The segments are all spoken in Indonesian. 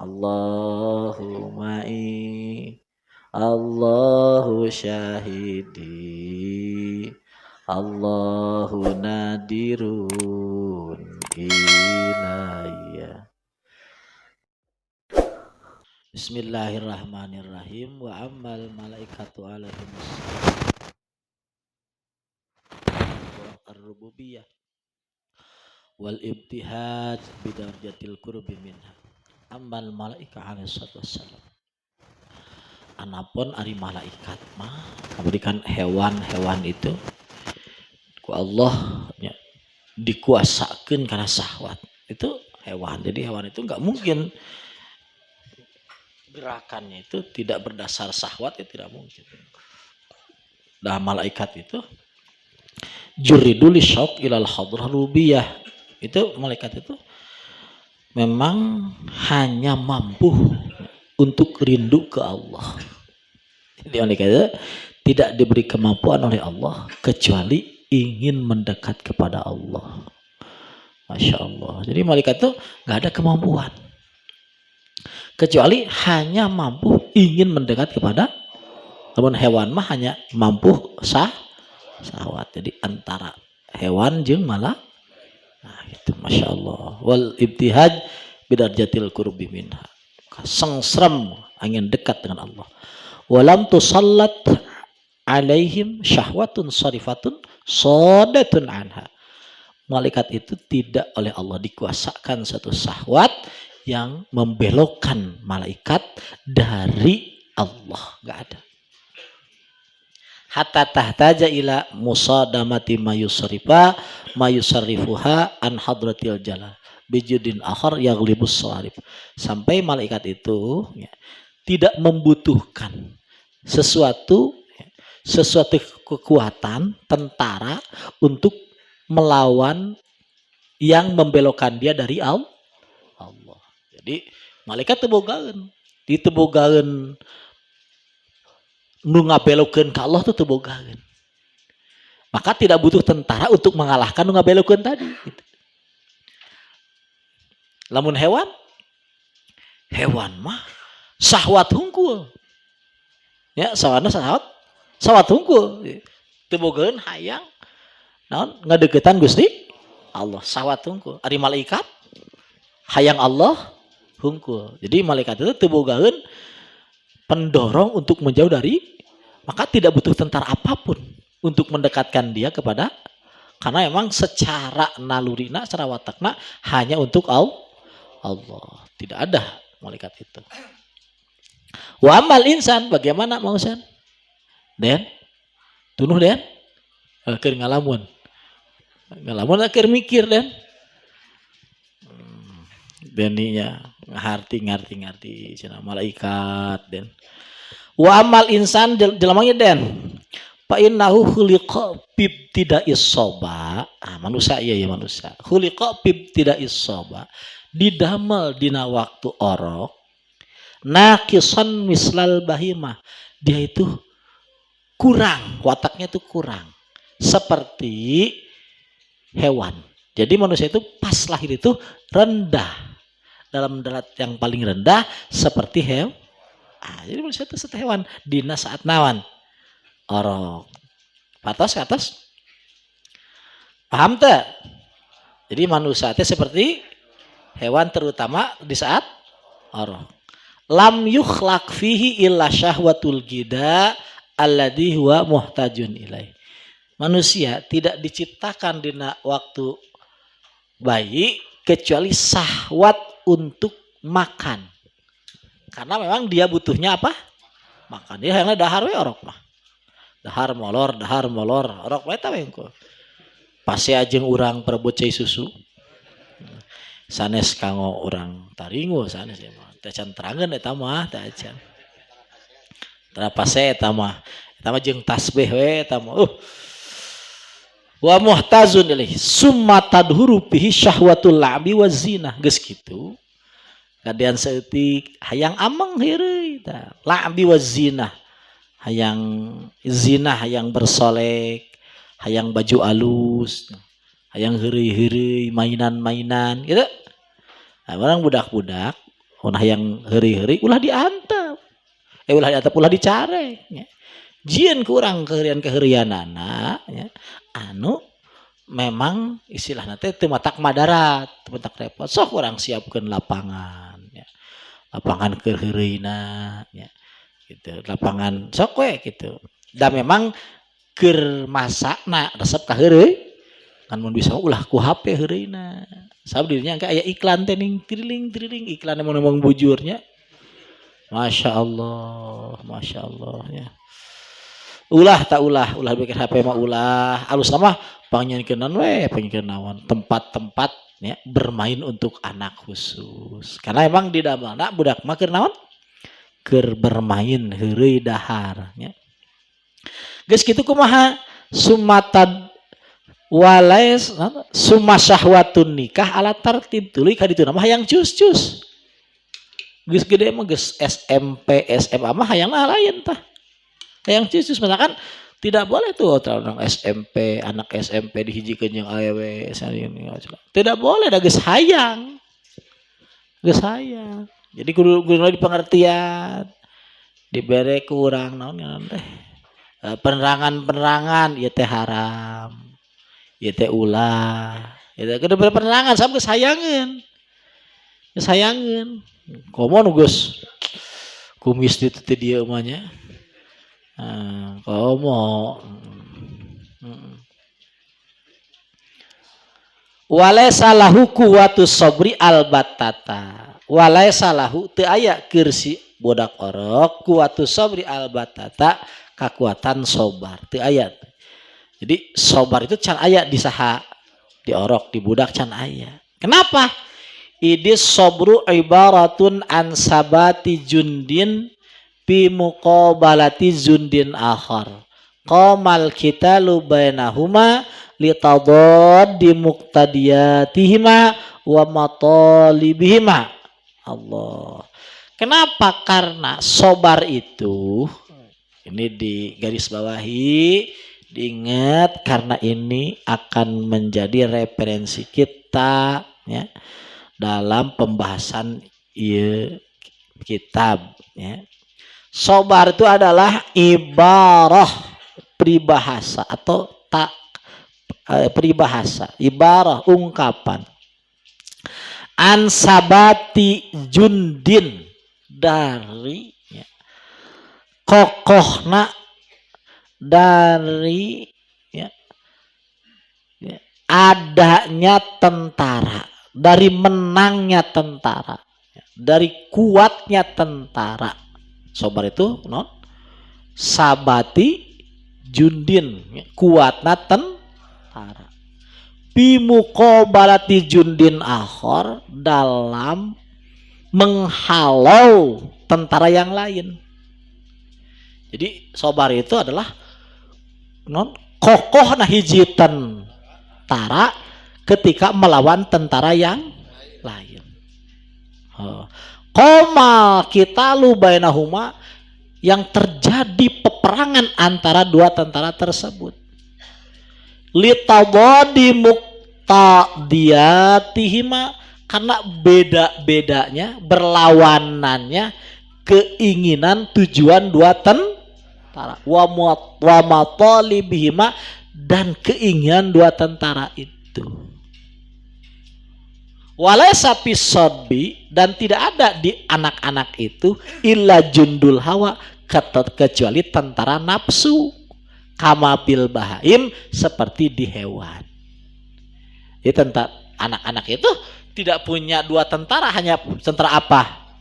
Allahu ma'i, Allahu syahidi, Allahu nadirun ilayya. Bismillahirrahmanirrahim. Wa ammal malaikatu alaihim ar-rububiyah wal ibtihad bidarjatil qurbi minha. Ammal malaika alaihi wassalam. Anapun ari malaikat mah kaberikan hewan-hewan itu ku Allah ya, dikuasakeun karena syahwat. Itu hewan. Jadi hewan itu enggak mungkin gerakannya itu tidak berdasar syahwat, ya tidak mungkin. Nah, malaikat itu juridul syauq ilal hadrah rububiyah. Itu malaikat itu memang hanya mampu untuk rindu ke Allah. Jadi malaikat itu tidak diberi kemampuan oleh Allah kecuali ingin mendekat kepada Allah. Masya Allah. Jadi malaikat itu nggak ada kemampuan kecuali hanya mampu ingin mendekat kepada. Namun hewan mah hanya mampu syahwat. Jadi antara hewan jeung malah. Nah itu Masya Allah. Wal ibtihaj bidarjatil qurbi minha. Sengsrem ingin dekat dengan Allah. Walam tusallat alaihim syahwatun sarifatun sodatun anha. Malaikat itu tidak oleh Allah dikuasakan satu syahwat yang membelokkan malaikat dari Allah. Enggak ada. Hatta tahtaja ila musadamati mayusarrifuha an hadratil jalal bijudin akhar yaglibus sawarif. Sampai malaikat itu ya, tidak membutuhkan sesuatu kekuatan tentara untuk melawan yang membelokkan dia dari Allah. Jadi malaikat tebogaeun, ditebogaeun nu ngabelokeun ka Allah tuh tebogaeun. Maka tidak butuh tentara untuk mengalahkan nu ngabelokeun tadi gitu. Lamun hewan mah syahwat hungkul. Ya, syahwat hungkul. Tebogaeun hayang naon ngadeukeutan Gusti Allah, syahwat hungkul. Ari malaikat hayang Allah hungkul. Jadi malaikat itu tebogaeun pendorong untuk menjauh dari, maka tidak butuh tentara apapun untuk mendekatkan dia kepada, karena memang secara nalurina, secara watakna hanya untuk Allah. Tidak ada malaikat itu. Wa amal insan, bagaimana manusia? Den, tunuh den, keur ngalamun keur mikir den. Deninya ngarti cenah malaikat den. Wa amal insan jelamanya den. Fa innahu khuliqa bibtida'is soba. Manusia iya ya manusia. Khuliqa bibtida'is soba. Didamel dina waktu orok. Naqisan mislal bahimah. Dia itu kurang, wataknya itu kurang. Seperti hewan. Jadi manusia itu pas lahir itu rendah. Dalam derajat yang paling rendah seperti hewan. Jadi manusia itu seperti hewan. Dina saat nawan orok. Atas. Paham tak? Jadi manusia itu seperti hewan terutama di saat orok. Lam yukhlaq fihi illa syahwatul gida alladhi huwa muhtajun ilaih. Manusia tidak diciptakan dina waktu bayi kecuali syahwat untuk makan. Karena memang dia butuhnya apa? Makan. Dia hanya dahar we orok mah. Dahar molor, orok we tah we engko. Pase ajeng urang perebut cai susu. Sanes kanggo urang taringu sanes ya mah. Teh can terangeun eta mah teh can. Tara pase eta mah jeung tasbih we eta mah. Wa muhtazun ilaih summa tadhuru bihi syahwatul labi wa zina. Geus kitu kadean saeutik hayang ameng heureuy tah labi wa zina, hayang zina, hayang bersolek, hayang baju alus, hayang heureuy-heureuy mainan-mainan gitu. Nah, orang budak-budak Unah yang heuri-heuri ulah diantep. Ulah diantep ulah dicarek nya. Jieun kurang keheurian-keheurianana nya. Anu memang istilahna teh teu matak madarat, teu matak repot. Sok urang siapkeun lapangan nya. Lapangan keheurina nya. Gitu. Lapangan sok we gitu. Da memang keur masakna resep ka heureuy. Kan mun bisa ulah ku HP heureuina. Sabab dirinya engke aya iklan teh ning triling iklan mun bujurnya. Masya Allah ya. Ulah bikin HP mah ulah. Alus mah pangnyankeun naon tempat-tempat ya bermain untuk anak khusus. Karena emang di dalamna budak mah keur naon? Keur bermain heureuy dahar nya. Geus kitu kumaha? Sumatad walais summa syahwatun nikah ala tartib tuluy ka ditu mah hayang cus-cus. Geus gede mah geus SMP, SMA mah hayangna lain tah. Hayang cus-cus misalkan tidak boleh tuh orang SMP, anak SMP dihijikeun jeung awewe tidak boleh da geus hayang. Geus hayang. Jadi kudu dipengertian. Dibere ku urang naon teh. Penerangan ieu teh haram. Ieu teh ulah. Ieu teh kudu penerangan sabab geus hayangeun. Geus hayangeun. Komo nu geus kumis di teu dieu mah nya. Komo. Walaysa lahu quwwatus sabri albatata. Walaysa lahu teu aya keur si budak orok quwwatus sabri albatata kakuatan sabar teu aya. Jadi sabar itu can aya di saha? Di orok, di budak can aya. Kenapa? Idis sabru ibaratun an sabati jundin fi muqabalati jundin akhar. Qamal qitalu bainahuma litadaddi muqtadiyatihima wa matalibihima. Allah. Kenapa? Karena sabar itu ini di garis bawahi, diingat karena ini akan menjadi referensi kita ya dalam pembahasan kitab ya. Sabar itu adalah ibarah peribahasa atau tak peribahasa, ibarah ungkapan ansabati jundin dari ya, kokohna dari ya, ya, adanya tentara, dari menangnya tentara, ya, dari kuatnya tentara. Sabar itu non sabati jundin ya, kuatna tentara. Bimuqabalati jundin akhor dalam menghalau tentara yang lain. Jadi sabar itu adalah non kokoh nah hiji tentara ketika melawan tentara yang lain. Qamal qitalu bainahuma yang terjadi peperangan antara dua tentara tersebut. Litadadi muqtadiyatihima karena beda-bedanya berlawanannya keinginan tujuan dua tentara wa matalibihima dan keinginan dua tentara itu. Walaysa fisabi dan tidak ada di anak-anak itu illa jundul hawa kecuali tentara nafsu kama bil bahaim seperti di hewan. Jadi tentara anak-anak itu tidak punya dua tentara, hanya tentara apa?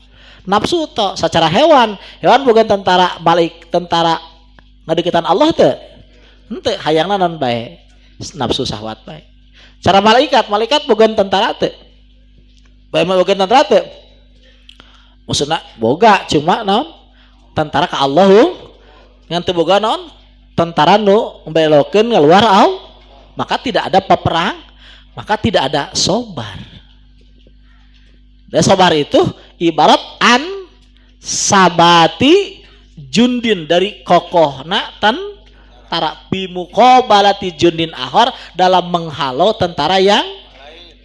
Nafsu toh secara hewan bukan tentara balik tentara ngadeukeutan Allah teh. Henteu hayangna naon bae nafsu syahwat bae. Cara malaikat bukan tentara teh. Bae mah bukan tentara teh. Maksudna boga cuma naon? Tentara ka Allah ngan teu boga naon? Tentara nu membelokeun ngaluar maka tidak ada peperang, maka tidak ada sabar. Dan sabar itu ibarat an sabati jundin dari kokohna tentara bimuqabalati jundin akhar dalam menghalau tentara yang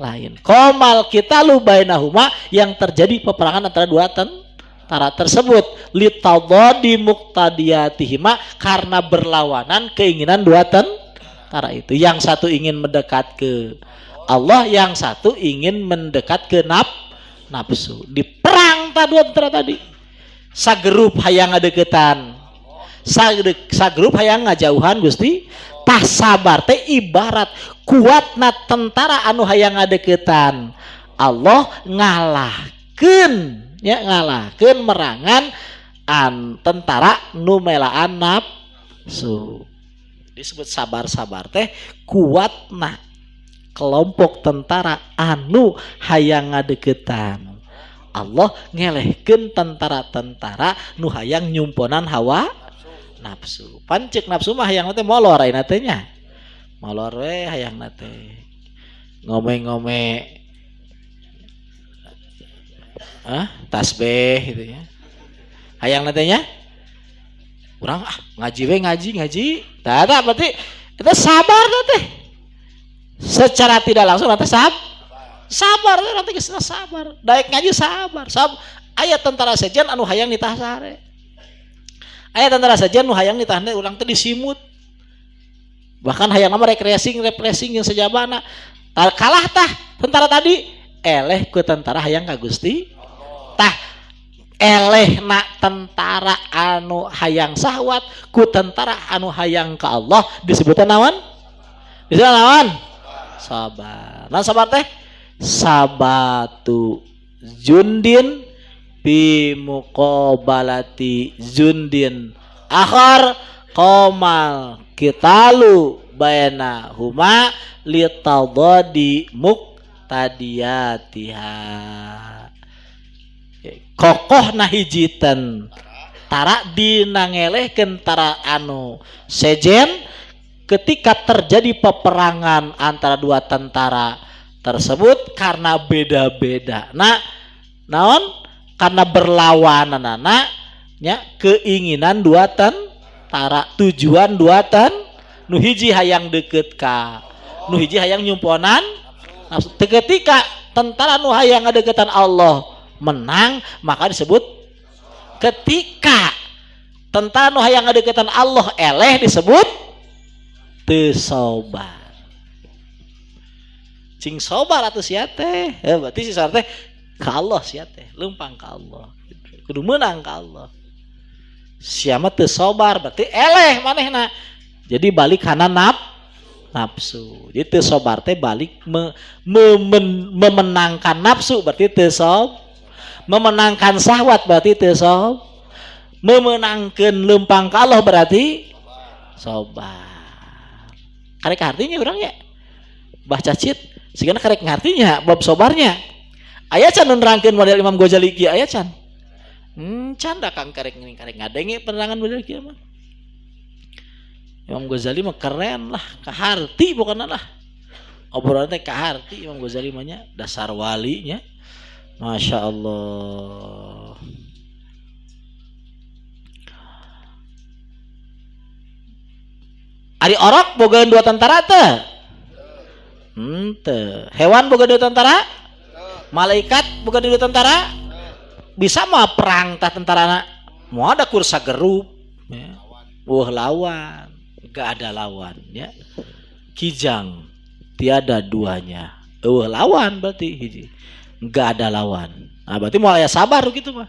lain. Komal qitalu bainahuma, yang terjadi peperangan antara dua tentara tersebut, litadadi muqtadiyatihima, karena berlawanan keinginan dua tentara itu. Yang satu ingin mendekat ke Allah, yang satu ingin mendekat ke nafsu. Di perang dua tentara tadi, sagerup hayang ngadeukeutan, sagerup hayang ngajauhan Gusti. Tah sabar teh ibarat kuatna tentara anu hayang ngadeukeutan Allah ngalahkeun, ya, ngalahkeun merangan tentara nu melaan nafsu. Disebut sabar teh kuatna kelompok tentara anu hayang ngadeukeutan Allah ngelehkeun tentara-tentara nu hayang nyumponan hawa nafsu. Pancek nafsu mah hayang teh molor ayeuna teh nya. Molor we hayang teh. Ngome-ngome tasbih gitu ya. Hayang teh nya. Urang ngaji we ngaji. Tah berarti itu sabar teh. Secara tidak langsung nanti sabar nanti geus sabar. Daek ngaji sabar. Aya tentara sejen anu hayang nitah sare. Aya tentara saja nu hayang ditahan urang teh disimut. Bahkan hayang nama repressing yang sejabana. Kalah tah tentara tadi eleh ku tentara hayang ka Gusti. Tah elehna tentara anu hayang syahwat ku tentara anu hayang ka Allah disebutna naon? Disebutna naon? Sabar. Nah sabar teh sabatu jundin bi muqabalati jundin akhar qamal qitalu bainahuma litadadi muqtadiyatiha. Kokoh na hiji tara dina ngelehkeun tara anu sejen ketika terjadi peperangan antara dua tentara tersebut karena beda-beda. Nah, naon? Karena berlawanan nya keinginan dua tentara, tujuan dua nu hiji hayang deukeut ka nu hiji hayang nyumponan nafsu. Ketika tentara nu hayang ngadeuketan Allah menang, maka disebut, ketika tentara nu hayang ngadeuketan Allah eleh disebut teu sabar. Cing sabar atuh sia teh. Berarti si sabar teh ka Allah sia teh, leumpang ka Allah. Kudu meunang ka Allah. Sia mah teu sabar berarti eleh manehna. Jadi balik kana nafsu. Jadi teu sabar teh balik memenangkan nafsu berarti teu sabar. Memenangkan syahwat berarti teu sabar. Memenangkeun leumpang ka Allah berarti sabar. Karek artinya urang ya. Baca cit sigana karek ngartinya bab sabarnya. Aya can nerangkeun model Imam Ghazali kieu aya can. Can da Kang karek ngadenge penerangan model kieu mah. Imam Ghazali mah keren lah, kaharti pokona lah. Obrolan teh kaharti Imam Ghazali mah nya, dasar wali nya. Masya Allah. Ari orok bogaan dua tentara teh. Teu. Hewan boga dua tentara? Malaikat bukan di tentara bisa mah perang tah tentarana mau ada kursa gerup ya. Lawan gak ada lawan ya. Kijang tiada duanya. Lawan berarti hiji gak ada lawan. Nah berarti mau aya sabar gitu mah.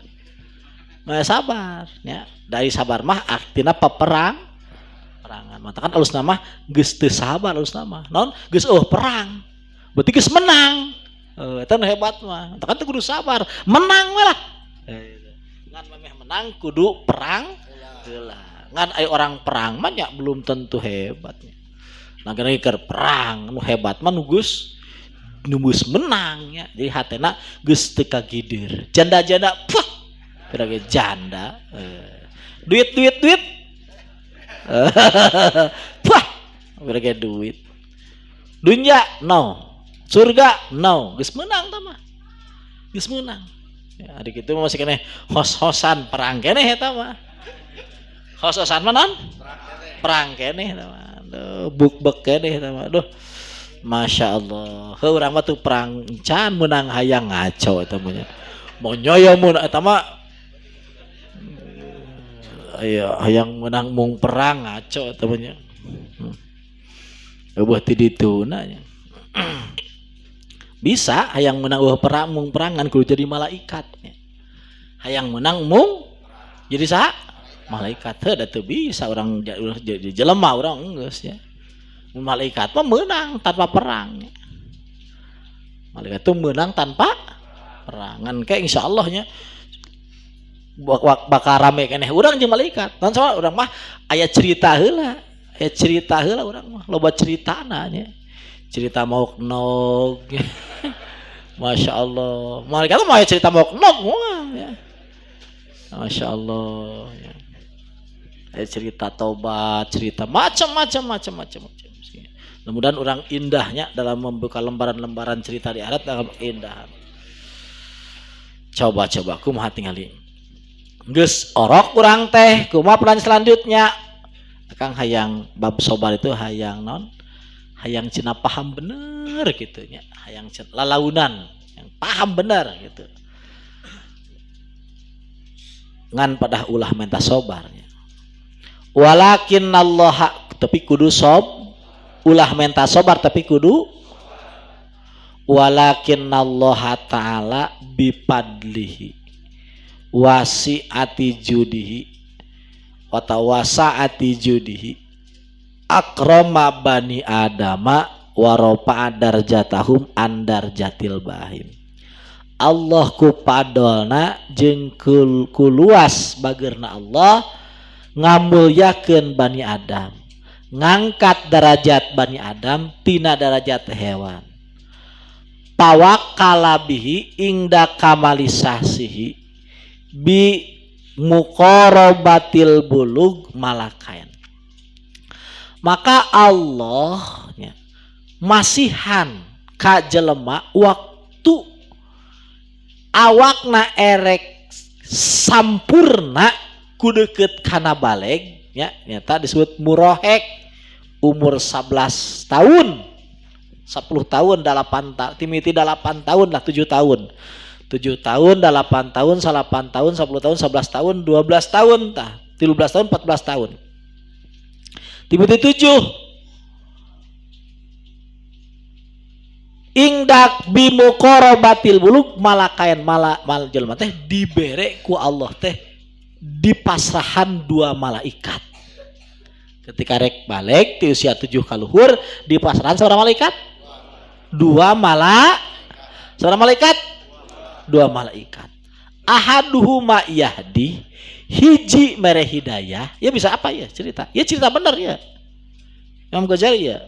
Mau aya sabar ya. Dari sabar mah artina peperangan. Matakan alus nama geus teu sabar alus nama. Naon geus perang. Berarti geus menang. Eta nu hebat mah. Kan teh kudu sabar, menang we lah. Ngan memeh menang kudu perang heula. Ngan aya orang perang mah nya belum tentu hebatnya. Nah gara keur perang nu hebat mah nu geus menang nya. Jadi hatena geus teu kagidir. Janda-janda puh. Kira ge janda. Duit. Puh. Kira ge duit. Dunya no. Surga no, geus meunang tah mah. Geus meunang. Ya, adik itu masih kene hos-hosan perang keneh eta mah. Hos-hosan mah naon? Perang keneh eta mah. Aduh, buk-bek keneh eta mah. Aduh. Masya Allah. Orang mah tuh perang can menang hayang ngaco eta mah. Mau nyoyo mun eta mah aya hayang menang mung perang ngaco eta mah nya. Eueuh ti dituna nya. Bisa hayang menang perang mung perangan kudu jadi malaikat nya. Hayang menang mung jadi saha? Malaikat. Heuh da teu bisa urang jadi jelema urang geus ya. Malaikat mah menang tanpa perang. Malaikat itu menang tanpa perangan. Kayak insya Allahnya bakal rame keneh urang jeung malaikat. Tan sama urang mah aya cerita heula. Aya cerita heula urang mah loba ceritana nya. Cerita Moknog. Masya Allah. Malaikat mah aya cerita Moknog mah ya. Masya Allah ya. Aya cerita tobat, cerita macam-macam. Mudah-mudahan orang indahnya dalam membuka lembaran-lembaran cerita di akhirat dalam keindahan. Coba kumaha tingali. Geus orok urang teh, kumaha pelan selanjutnya. Akang hayang bab sobar itu hayang non, hayang cenah paham bener gitu nya, hayang lalaunan yang paham bener gitu. Ngan padah ulah menta sobarnya. Walakin Allah tapi kudu ulah menta sobar tapi kudu walakin Allah ta'ala bipadlihi wasi'ati judihi watawasa'ati judihi akrama bani adama waropa'a darjatahum andar jatil bahim. Allah ku padolna jeung kuluas bageurna Allah ngamulyakeun bani Adam, ngangkat derajat bani Adam tina derajat hewan. Pawakkala bihi ingda kamalisasihi bi muqarabatil bulug malakain. Maka Allah ya, masihan ka jelema waktu awakna erek sampurna kudeukeup kana baleg ya, nyata disebut murohek umur 11 tahun 10 tahun 8 tahun timiti 8 tahun lah 7 tahun 8 tahun 8 tahun 10 tahun 11 tahun 12 tahun tah 13 tahun 14 tahun timiti 7 ingdak bimuqarabatil bulug malakayan mal jelema teh dibere ku Allah teh dipasrahan 2 malaikat. Ketika rek balik di usia 7 kaluhur dipasrahan seorang malaikat 2 seorang malaikat 2 malaikat. Ahaduhuma yahdi hiji mere hidayah. Ya bisa apa ya cerita? Ya cerita benar ya. Imam Ghazali ya.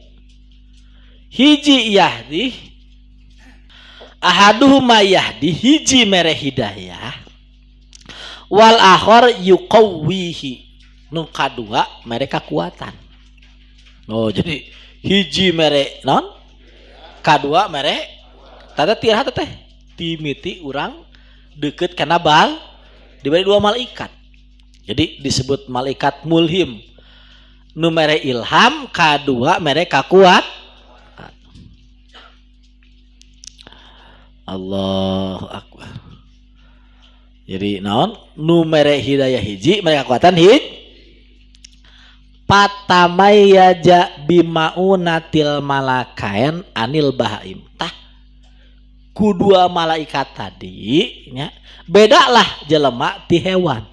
Hiji yahdi ahaduhuma yahdi hiji mere hidayah wal akhar yuqawwihi nu kadua mereka kuatan. Oh jadi hiji mere non kadua mere tata tiraha teh timiti urang deukeut kana bal diberi 2 malaikat. Jadi disebut malaikat mulhim. Nu mere ilham kadua mere kakuat. Allahu akbar. Jadi naon nu mere hidayah hiji mereka kekuatan patamayaja bimaunatil malakain anil bahaim. Tah ku 2 malaikat tadi nya bedalah jelema ti hewan.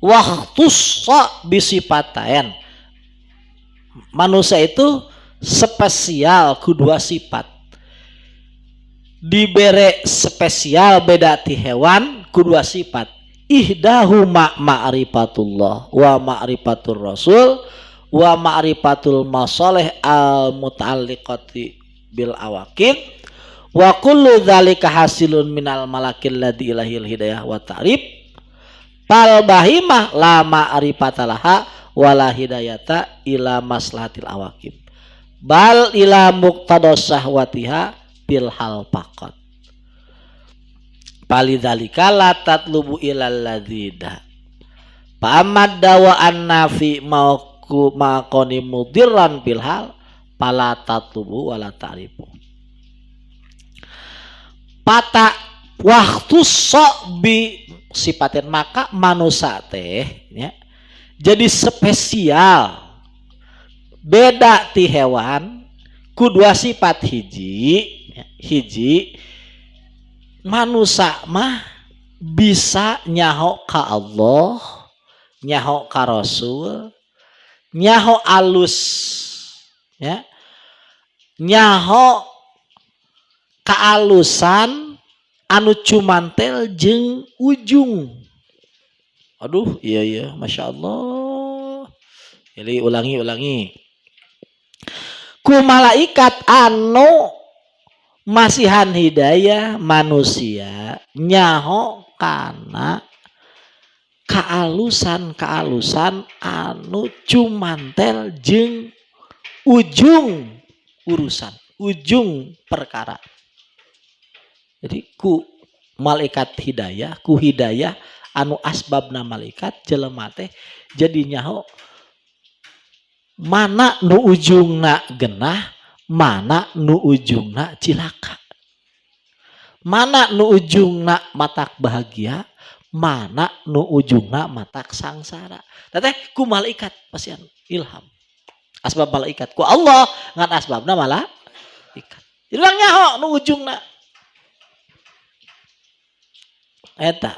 Wahtussa bisipatain. Manusia itu spesial ku 2 sifat. Dibere spesial beda ti hewan ku 2 sifat. Ihdahuma ma'rifatullah wa ma'rifatur rasul wa ma'rifatul masalih al muta'alliqati bil awaqib wa kullu dzalika hasilun minal malakil ladzi ilahil hidayah wa ta'rif fal bahimah la ma'rifatalaha wala hidayata ila maslahatil awaqib bal ila muqtadas syahwatiha bil hal faqat. Palidzalika la tatlubu ilal ladzida. Fa amad dawa an nafi maqoni mudirran bil hal Fala tatlubu wala ta'rifu. Pata waktu sok bi sipatin maka manusia teh ya, jadi spesial beda ti hewan ku dua sifat hiji ya, hiji manusia mah bisa nyaho ka Allah, nyaho ka Rasul, nyaho alus ya, nyaho kaalusan anu cumantel jeung ujung. Aduh, iya Masya Allah. Jadi ulangi. Ku malaikat anu masihan hidayah manusia nyaho kana kaalusan anu cumantel jeung ujung urusan, ujung perkara. Jadi ku malaikat hidayah, ku hidayah anu asbabna malaikat jelema teh jadi nyaho mana nu ujungna genah, mana nu ujungna cilaka. Mana nu ujungna matak bahagia, mana nu ujungna matak sangsara. Teh ku malaikat pasian ilham. Asbab malaikat ku Allah ngan asbabna malaikat. Ilang nyaho nu ujungna. Eta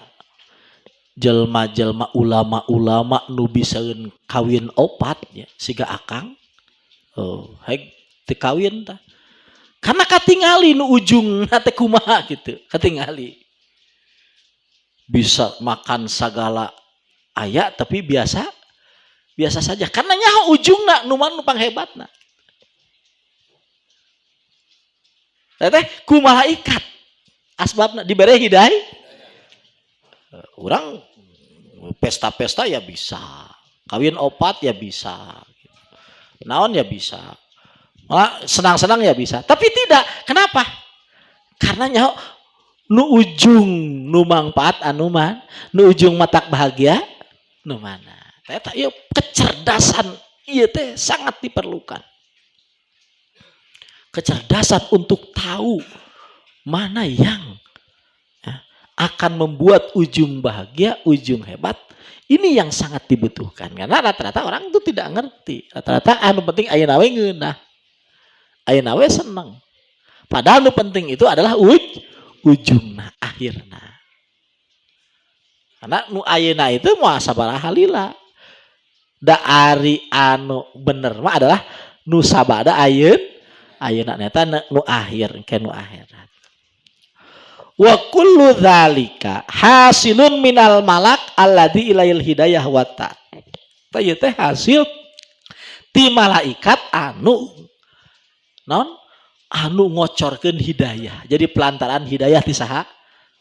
jelma-jelma ulama-ulama nu bisaeun kawin opat ya, siga akang. Oh, haig teu kawin tah. Karena katingali nu ujungna teh kumaha gitu, katingali. Bisa makan segala aya tapi biasa saja. Karena nyaho ujungna nu panghebatna. Teh ku malaikat asbabna dibere hidayah. Orang pesta-pesta ya bisa, kawin opat ya bisa, naon ya bisa, senang-senang ya bisa. Tapi tidak, kenapa? Karena nyaho nu ujung nu mangpaat anu man, nu ujung matak bahagia nu mana. Eta ieu kecerdasan ieu teh sangat diperlukan. Kecerdasan untuk tahu mana yang akan membuat ujung bahagia, ujung hebat. Ini yang sangat dibutuhkan. Karena rata-rata orang itu tidak ngerti. Rata-rata anu penting ayeuna we ngeunah. Ayeuna we seneng. Padahal anu penting itu adalah ujungna, akhirna. Karena nu ayeuna itu moal sabaraha lila. Da ari anu bener mah adalah nu sabada ayeuna eta nu akhir, ke nu akhirat. Wa kullu dzalika hasilun minal malak alladzi ilail hidayah wa ta. Tah teh hasil ti malaikat anu naon anu ngocorkeun hidayah. Jadi pelantaran hidayah ti saha?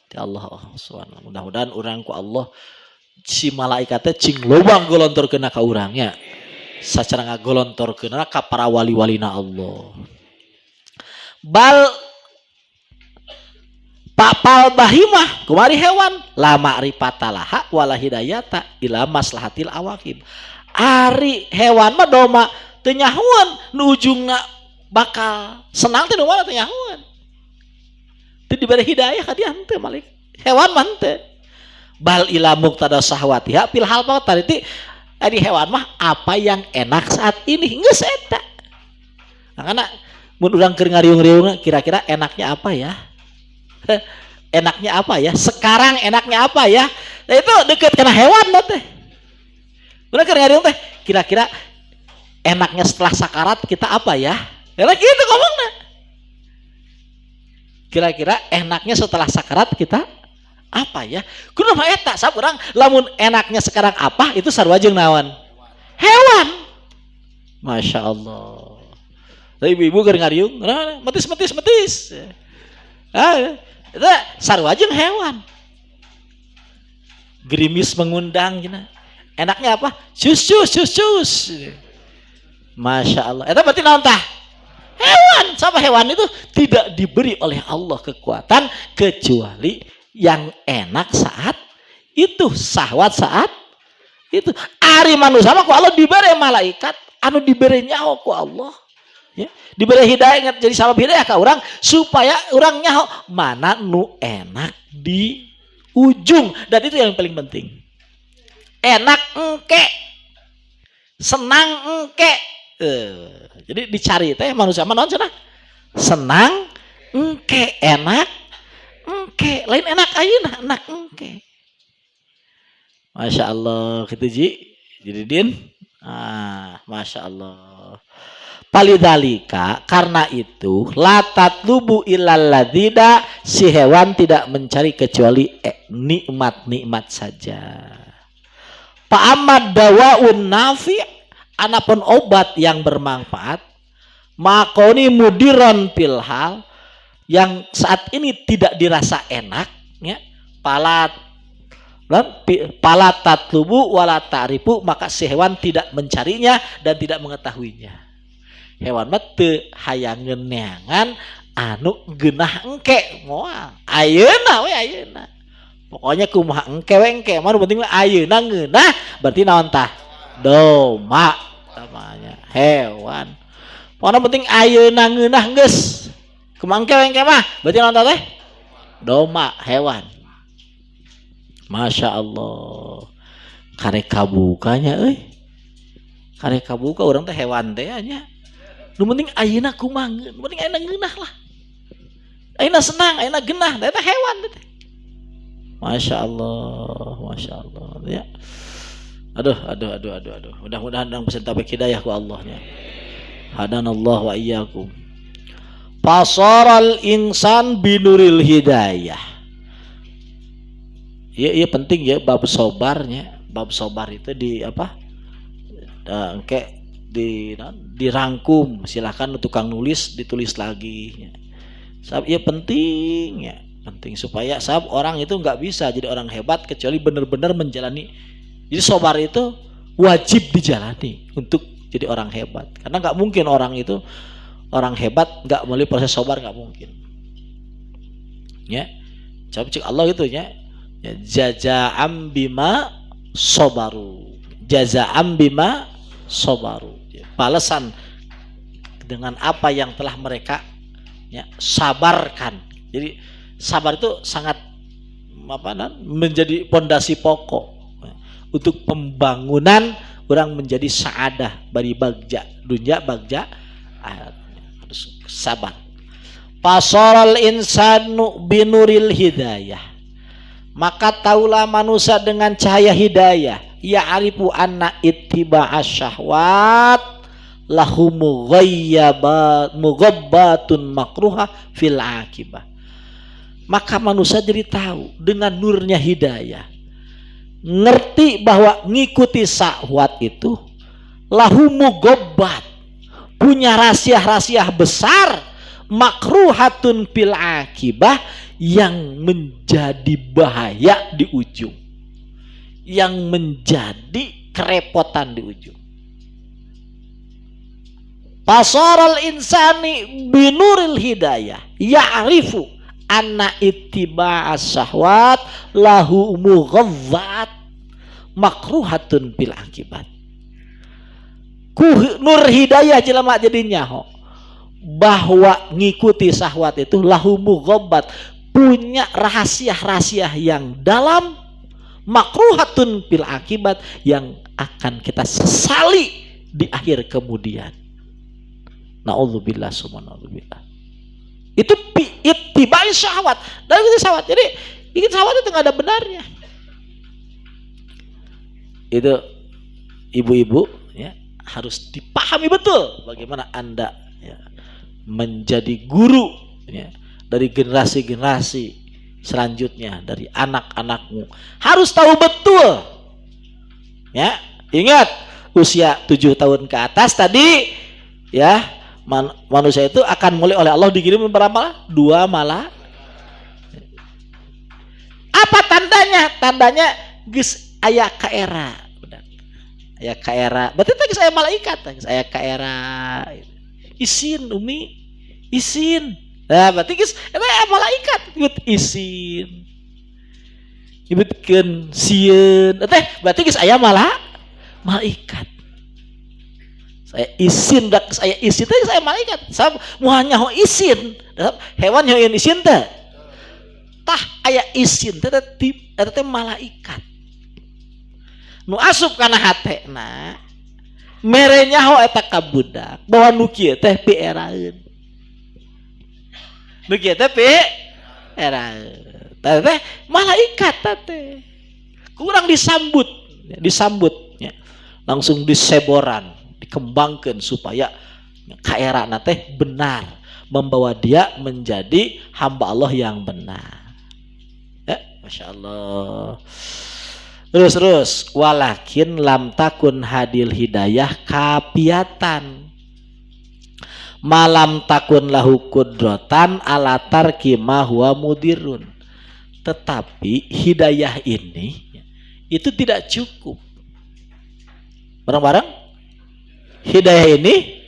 Ti Allah Subhanahu. Mudah-mudahan urang ku Allah si malaikat teh cing lobang golontorkeun ka urang nya. Sacara ngagolontorkeun ka para wali-walina Allah. Bal Papal bahimah kumari hewan la ma'rifatalah wala hidayata ila maslahatil awaqib. Ari hewan mah doma teu nyahueun nu ujungna bakal senang teh nu mana teu nyahueun. Teu diberi hidayah ka dieu henteu malik. Hewan mah henteu. Bal ila muqtada sahwatiha fil hal tadi adi hewan mah apa yang enak saat ini geus eta. Makana mun urang keur ngariung-riung kira-kira enaknya apa ya? Enaknya apa ya? Sekarang enaknya apa ya? Nah, itu deket kena hewan teh. Bener kan teh? Kira-kira enaknya setelah sakarat kita apa ya? Enak gitu ngomongnya. Kira-kira enaknya setelah sakarat kita apa ya? Kunaha eta sakurang lamun enaknya sekarang apa itu sarua jeung naon? Hewan. Masya Allah. Tapi ibu-ibu keur ngariung, metis. Itu sarua jeung hewan. Gerimis mengundang gina. Enaknya apa? Cus. Masya Allah. Itu berarti naon tah? Hewan. Sama hewan itu tidak diberi oleh Allah kekuatan kecuali yang enak saat itu, syahwat saat itu. Ari manusia mah ku Allah diberi malaikat anu diberi nyawa ku Allah. Ya, diberi hidayah jadi sabab hidayah ke orang supaya orangnya mana nu enak di ujung, dan itu yang paling penting. Enak engke, senang engke. Jadi dicari teh manusia mana cenah senang engke, enak engke, lain enak ayeuna, enak engke. Masya Allah gitu Ji. Jadi Din, Masya Allah. Palidhalika, karena itu latat lubu ilalladzina, si hewan tidak mencari kecuali nikmat-nikmat saja. Pa'amad dawaun nafi, anapun obat yang bermanfaat, makoni mudiron pilhal, yang saat ini tidak dirasa enak, ya, palatat lubu walataripu, maka si hewan tidak mencarinya dan tidak mengetahuinya. Hewan mah teu hayangeun neangan anu geunah engke moal ayeuna we ayeuna. Pokoknya kumaha engke we engke mah penting ayeuna ngeunah, berarti naon tah? Doma namanya hewan. Pokoknya penting ayeuna ngeunah geus. Kumaha engke we engke mah berarti naon tah teh? Doma hewan. Masya Allah. Karek kabukanya euy. Karek kabuka urang teh hewan teh nya. Nu penting ayeuna kumaha, nu penting ayeuna ngeunah lah. Ayeuna senang, ayeuna geunah, eta hewan teh. Masya Allah, ya. Aduh. Mudah-mudahan dang peserta hidayah ku Allahnya. Hadanallahu wa iyyakum. Pasaral insan binuril hidayah. Iya penting ya bab sobarnya. Bab sobar itu di apa? Kayak dirangkum, silakan tukang nulis ditulis lagi. Sabab ya penting ya, penting supaya sabab orang itu nggak bisa jadi orang hebat kecuali benar-benar menjalani. Jadi sobar itu wajib dijalani untuk jadi orang hebat, karena nggak mungkin orang itu orang hebat nggak melalui proses sobar, nggak mungkin. Ya, coba cek Allah itu ya, jazaa'am bima sobaru, jazaa'am bima sobaru. Balasan dengan apa yang telah mereka ya, sabarkan. Jadi sabar itu sangat menjadi pondasi pokok ya, untuk pembangunan orang menjadi sa'adah bari bagja dunya bagja harus sabar. Pasaral insanu binuril hidayah, maka taulah manusia dengan cahaya hidayah. Ya arifu anna ittiba'as syahwat lahu mughabbatun makruha fil akibah. Maka manusia jadi tahu dengan nurnya hidayah, ngerti bahwa ngikuti syahwat itu lahu mughabbat, punya rahasia-rahasia besar, makruhatun fil akibah, yang menjadi bahaya di ujung, yang menjadi kerepotan di ujung. Pasaral insani binuril hidayah ya'rifu anna ittiba'as syahwat lahu mughabbat makruhatun bil akibat. Ku nur hidayah jelema jadinya bahwa ngikuti syahwat itu lahu mughabbat, punya rahasia-rahasia yang dalam, makruhatun bil akibat, yang akan kita sesali di akhir kemudian. Na'udzubillah subhanallah. Itu ittibai syahwat. Dan itu syahwat. Jadi bikin syahwat itu nggak ada benarnya. Itu ibu-ibu ya harus dipahami betul bagaimana Anda ya, menjadi guru ya, dari generasi-generasi selanjutnya, dari anak-anakmu. Harus tahu betul. Ya, ingat usia 7 tahun ke atas tadi ya. Manusia itu akan mulai oleh Allah dikirim berapa? 2 malah. Apa tandanya? Tandanya geus aya ka era. Aya ka era. Berarti geus aya malaikat, geus aya ka era. Isin Umi, isin. Nah, berarti geus eta aya malaikat nyebut isin. Nyebutkeun sieun. Teh berarti geus aya malaikat. Saya izin dak saya izin teh saya malaikat. Saya moal nyaho izin. Hewan nyaho izin teh. Tah aya izin teh eta teh malaikat. Nu asup kana hatena mere nyaho eta ka budak bahwa nu kieu teh pieraeun. Nu kieu teh pieraeun. Teh malaikat teh. Kurang disambut ya. Langsung diseboran, dikembangkan supaya kaerana teh benar, membawa dia menjadi hamba Allah yang benar. Masya Allah. Terus walakin lam takun hadil hidayah kapiatan malam takun lahu kudratan ala tarki ma huwa mudirun. Tetapi hidayah ini itu tidak cukup. Bareng-bareng hidayah ini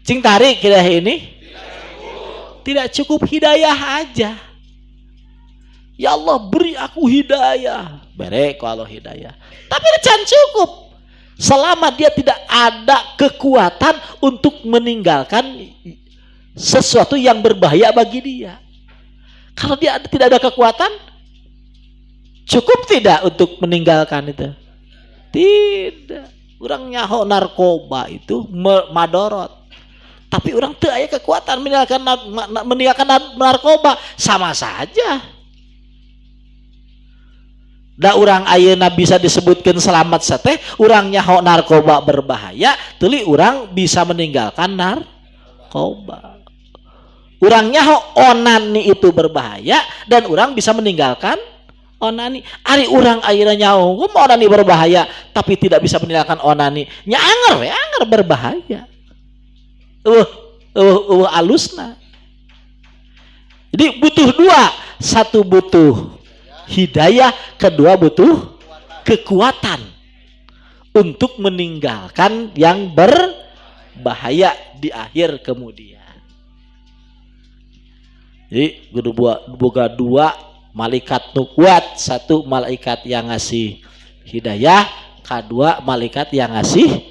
cing tarik hidayah ini tidak cukup hidayah aja. Ya Allah beri aku hidayah. Bere kalau hidayah. Tapi jangan cukup. Selama dia tidak ada kekuatan untuk meninggalkan sesuatu yang berbahaya bagi dia. Kalau dia tidak ada kekuatan, cukup tidak untuk meninggalkan itu? Tidak. Orang nyaho narkoba itu madorot. Tapi orang teu aya kekuatan meninggalkan narkoba, sama saja. Da urang ayeuna bisa disebutkan selamat sateh, urang nyaho narkoba berbahaya, tuli urang bisa meninggalkan narkoba. Urang nyaho onani itu berbahaya dan urang bisa meninggalkan onani. Ari urang ayeuna nyaho onani berbahaya tapi tidak bisa meninggalkan onani. Nya anger berbahaya. Alusna. Jadi butuh dua, satu butuh hidayah, kedua butuh kekuatan untuk meninggalkan yang berbahaya di akhir kemudian. Jadi boga dua malaikat nu kuat, satu malaikat yang ngasih hidayah, kedua malaikat yang ngasih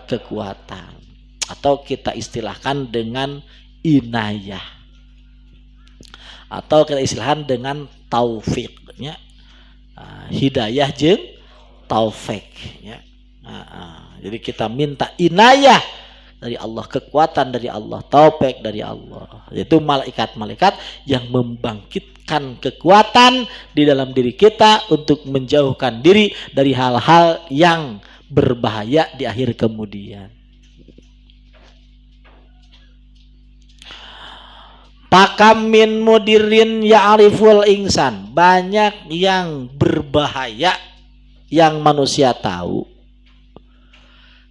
kekuatan. Atau kita istilahkan dengan inayah. Atau kita istilahkan dengan taufik. Hidayah jeung taufik ya. Jadi kita minta inayah dari Allah, kekuatan dari Allah, taufik dari Allah. Yaitu malaikat-malaikat yang membangkitkan kekuatan di dalam diri kita untuk menjauhkan diri dari hal-hal yang berbahaya di akhir kemudian. Pakam min mudirin ya'riful insan. Banyak yang berbahaya yang manusia tahu.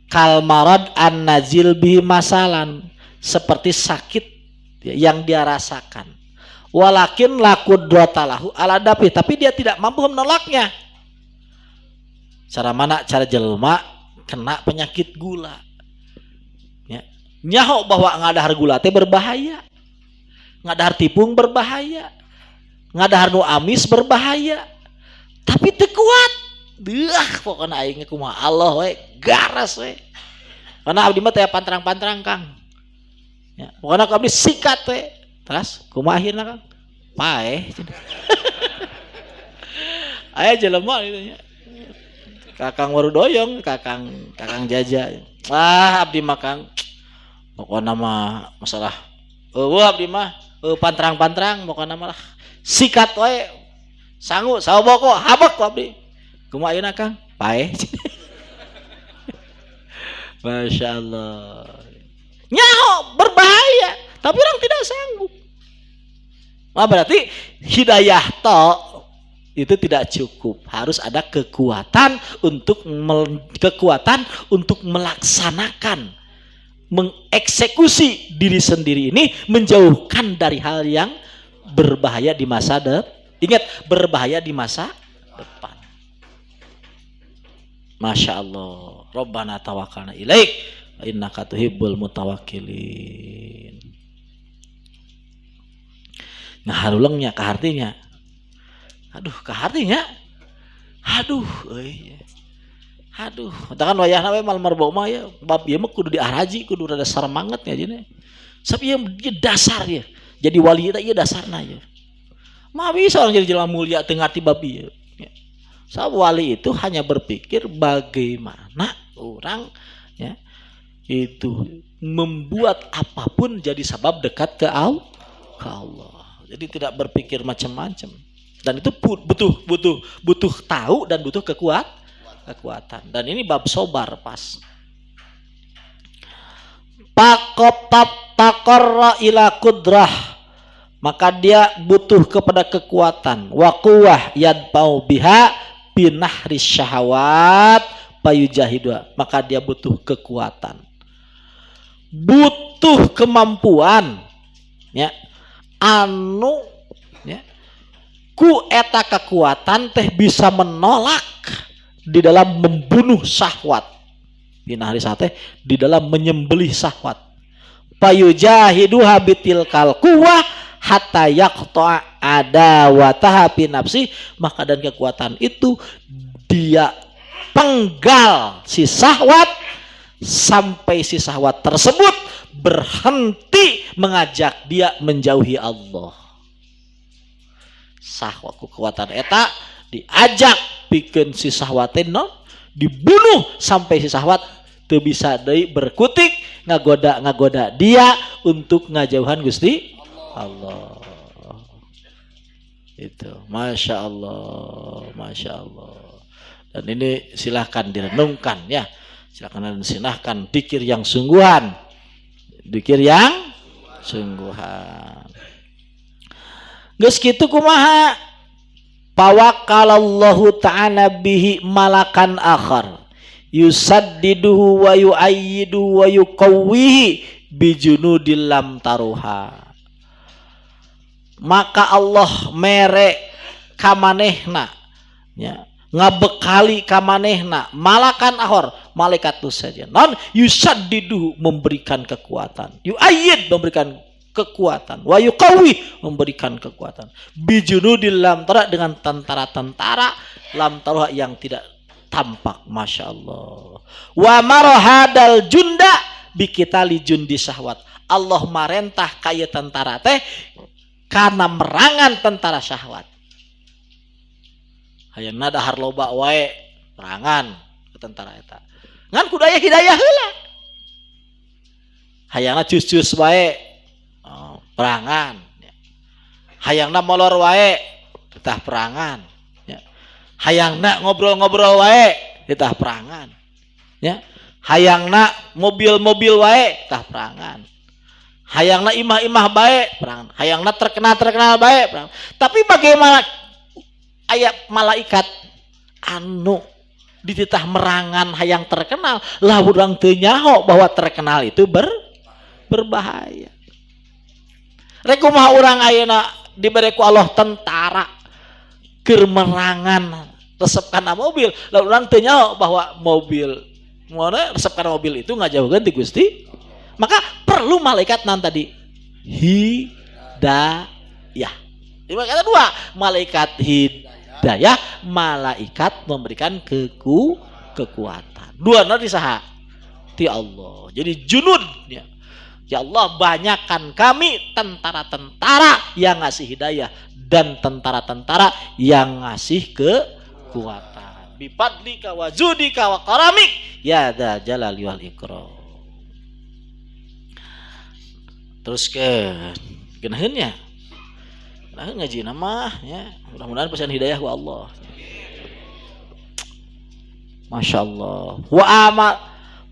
Kal marad an nazil bihi masalan, seperti sakit yang dia rasakan. Walakin la qudratalahu ala dafi, tapi dia tidak mampu menolaknya. Cara mana? Cara jelema kena penyakit gula. Ya. Nyaho bahwa ngadahar gula teh berbahaya. Ngadahar tipung berbahaya, ngadahar nu amis berbahaya, tapi teu kuat. Pokona aing kumaha Allah we, garas we. Karena abdi mah teh pantrang-pantrang Kang. Ya, pokona abdi sikat we. Terus kumaha akhirna Kang? Paeh. Aya jelema kitu nya. Kakang Warudoyong, kakang Jaja. Abdi mah Kang. Pokona mah masalah abdi mah pantrang-pantrang pokona mah sikat wae sangu saboko habek abdi kumaha ayeuna Kang paeh. Masya Allah, nyaho berbahaya tapi orang tidak sanggup. Berarti hidayah itu tidak cukup, harus ada kekuatan untuk melaksanakan, mengeksekusi diri sendiri ini, menjauhkan dari hal yang berbahaya di masa depan. Ingat, berbahaya di masa depan. Masya Allah. Rabbana tawakkalna ilaik innaka tuhibbul mutawakkilin. Nah, harulengnya ke artinya. Aduh, Aduh, tangan wayahna we mal marbau mah ya, bab ieu mah kudu diaraji, kudu rada saremanget ngajina. Sapi ieu dasar ya. Jadi wali eta ieu dasarna ya. Mah bisa orang jadi jelema mulia teu ngarti bab ieu. Ya. Sabab wali itu hanya berpikir bagaimana orang ya itu membuat apapun jadi sebab dekat ke Allah. Jadi tidak berpikir macam-macam. Dan itu butuh tahu dan butuh kekuatan. Dan ini bab sobar pas. Taqarra ila kudrah, maka dia butuh kepada kekuatan. Wa quwwah yadpau biha binahri syahawat payujahidu, maka dia butuh kekuatan. Butuh kemampuan ya anu ya ku eta kekuatan teh bisa menolak di dalam membunuh syahwat. Binahri sate di dalam menyembelih syahwat. Payujahidu habitil kalquwa hatta yaqta adawataha fi nafsi, maka dan kekuatan itu dia penggal si syahwat sampai si syahwat tersebut berhenti mengajak dia menjauhi Allah. Syahwat kekuatan eta diajak bikin si syahwat dibunuh sampai si syahwat teu bisa deui berkutik ngagoda dia untuk ngajauhan Gusti Allah. Itu Masya Allah. Dan ini silahkan direnungkan ya, silahkan dikir yang sungguhan, geus kitu kumaha tawakkalallahu ta'ala bihi malakan akhar yusaddiduhu wa yu'ayyidu wa yuqawwihi bijunudil lam taruha, maka Allah mere kamanehna ya ngabekali kamanehna malakan akhar malaikat itu saja non yusaddiduhu memberikan kekuatan, yu'ayyid memberikan kekuatan, wa yuqawwi memberikan kekuatan, bijunudil lam taruha dengan tentara-tentara lam taruha yang tidak tampak. Masya Allah. Wa marhadal junda bikitali jundi syahwat, Allah marentah kaya tentara teh karena merangan tentara syahwat. Hayangna dahar loba wae perangan ke tentara eta. Ngan kudaya hidayah heula. Hayangna cus-cus wae perangan. Hayangna molor wae tah perangan. Ya. Hayangna ngobrol-ngobrol wae tah perangan. Ya. Hayangna mobil-mobil wae tah perangan. Hayangna imah-imah bae perangan. Hayangna terkenal bae perangan. Tapi bagaimana ayat malaikat anu dititah merangan hayang terkenal lah urang teu nyaho bahwa terkenal itu berbahaya. Rek kumaha urang ayeuna dibere ku Allah tentara keur merangan resep kana mobil lah urang teu nyaho bahwa mobil resep kana mobil itu ngajauhkeun ti Gusti. Maka perlu malaikat nan tadi hidayah. Kata dua, malaikat hidayah, malaikat memberikan kekuatan. Dua nanti saha ti Allah. Jadi junud ya. Ya Allah, banyakkan kami tentara-tentara yang ngasih hidayah dan tentara-tentara yang ngasih kekuatan. Bifadlika wa judika wa karamik ya dzal jalali wal ikram. Terus ke genaheun ya. Nah ngaji nama ya. Mudah-mudahan pesan hidayah ku Allah. Masya Allah. Wa amal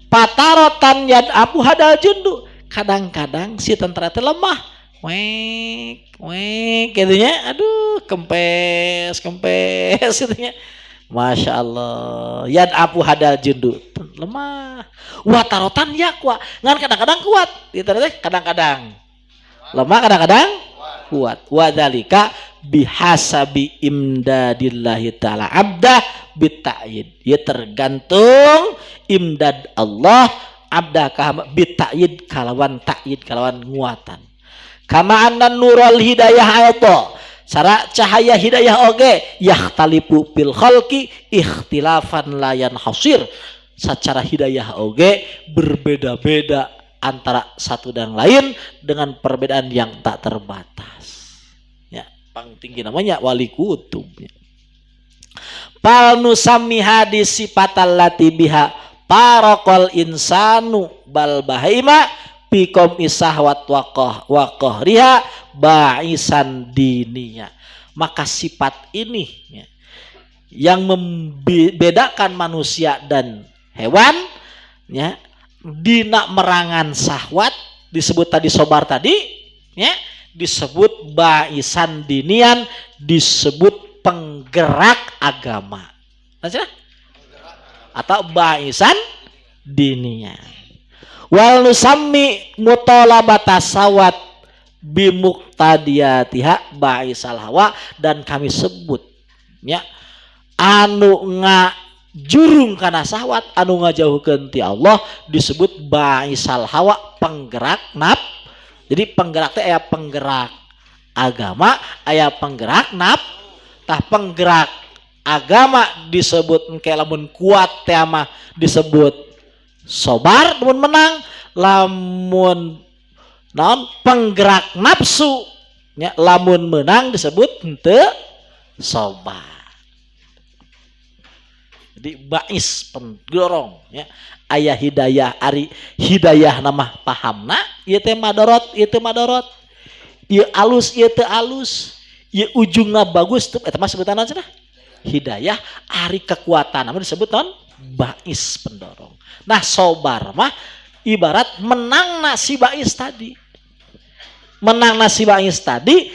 patarotan yad abu hadal jundu. Kadang-kadang si tentara itu lemah. Wek gitunya. Aduh, kempes gitunya. Masya Allah. Yad abu hadal jundu. Lemah. Watarotan ya kuat. Ngan kadang-kadang kuat. Kadang-kadang lemah, kadang-kadang kuat. Wadzalika bihasabi imdadillahi ta'ala abdah bita'yid. Ya tergantung imdad Allah abdah kalawan ta'yid kalawan nguatan. Kama anna nurul hidayah ayata Sara cahaya hidayah oge yahtalifu fil khalqi ikhtilafan layan hasir. Secara hidayah oge berbeda-beda antara satu dan lain dengan perbedaan yang tak terbatas. Ya, paling tinggi namanya wali kutub. Pal nusami hadis sifatal lati biha paraqal insanu bal bahaima bikom isahwat waqah riha ba'isan dininya. Maka sifat ini ya, yang membedakan manusia dan hewan ya, dina merangan syahwat disebut tadi sobar tadi ya, disebut ba'isan dinian, disebut penggerak agama. Atau ba'isan dinian. Wal nusammi mutalabata sawat bimuqtadiyatiha ba'isal hawa, dan kami sebut ya anu ngajurung kana sahwat, anu ngajauhkeun ti Allah disebut ba'isal hawa, penggerak naf. Jadi penggerak teh aya penggerak agama, aya penggerak naf. Tah penggerak agama disebut engke lamun kuat teh mah disebut sobar, lamun menang, lamun naon penggerak nafsu nya lamun menang disebut henteu sobar. Jadi bais pendorong ya, aya hidayah, ari hidayah nama pahamna ieu teh madorot, ieu teh madorot, ieu alus, ieu teu alus, ieu ujungna bagus teu eta mah sebutanna cenah hidayah. Ari kekuatan nama disebut naon bais pendorong. Nah sobar mah ibarat menang nasi bais tadi. Menang nasi bais tadi,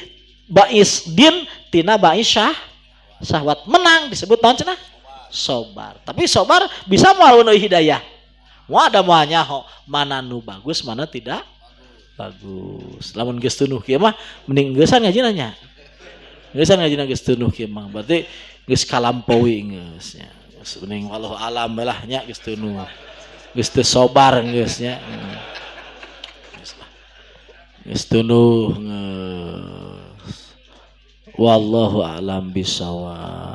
bais din tina bais syahwat. Menang disebut naon cenah? Sobar. Tapi sobar bisa moal hidayah. Mau ada moalnya mana nu bagus, mana tidak bagus. Lamun geus tunuh kieu mah mending geusan ngajina nya. Geusan ngajina geus tunuh kieu mah berarti geus kalampaui geus nya. Mending wallahu alam lah nya geus tunuh. Geus teu sobar geus nya. Geus tunuh geus. Wallahu alam bisawab.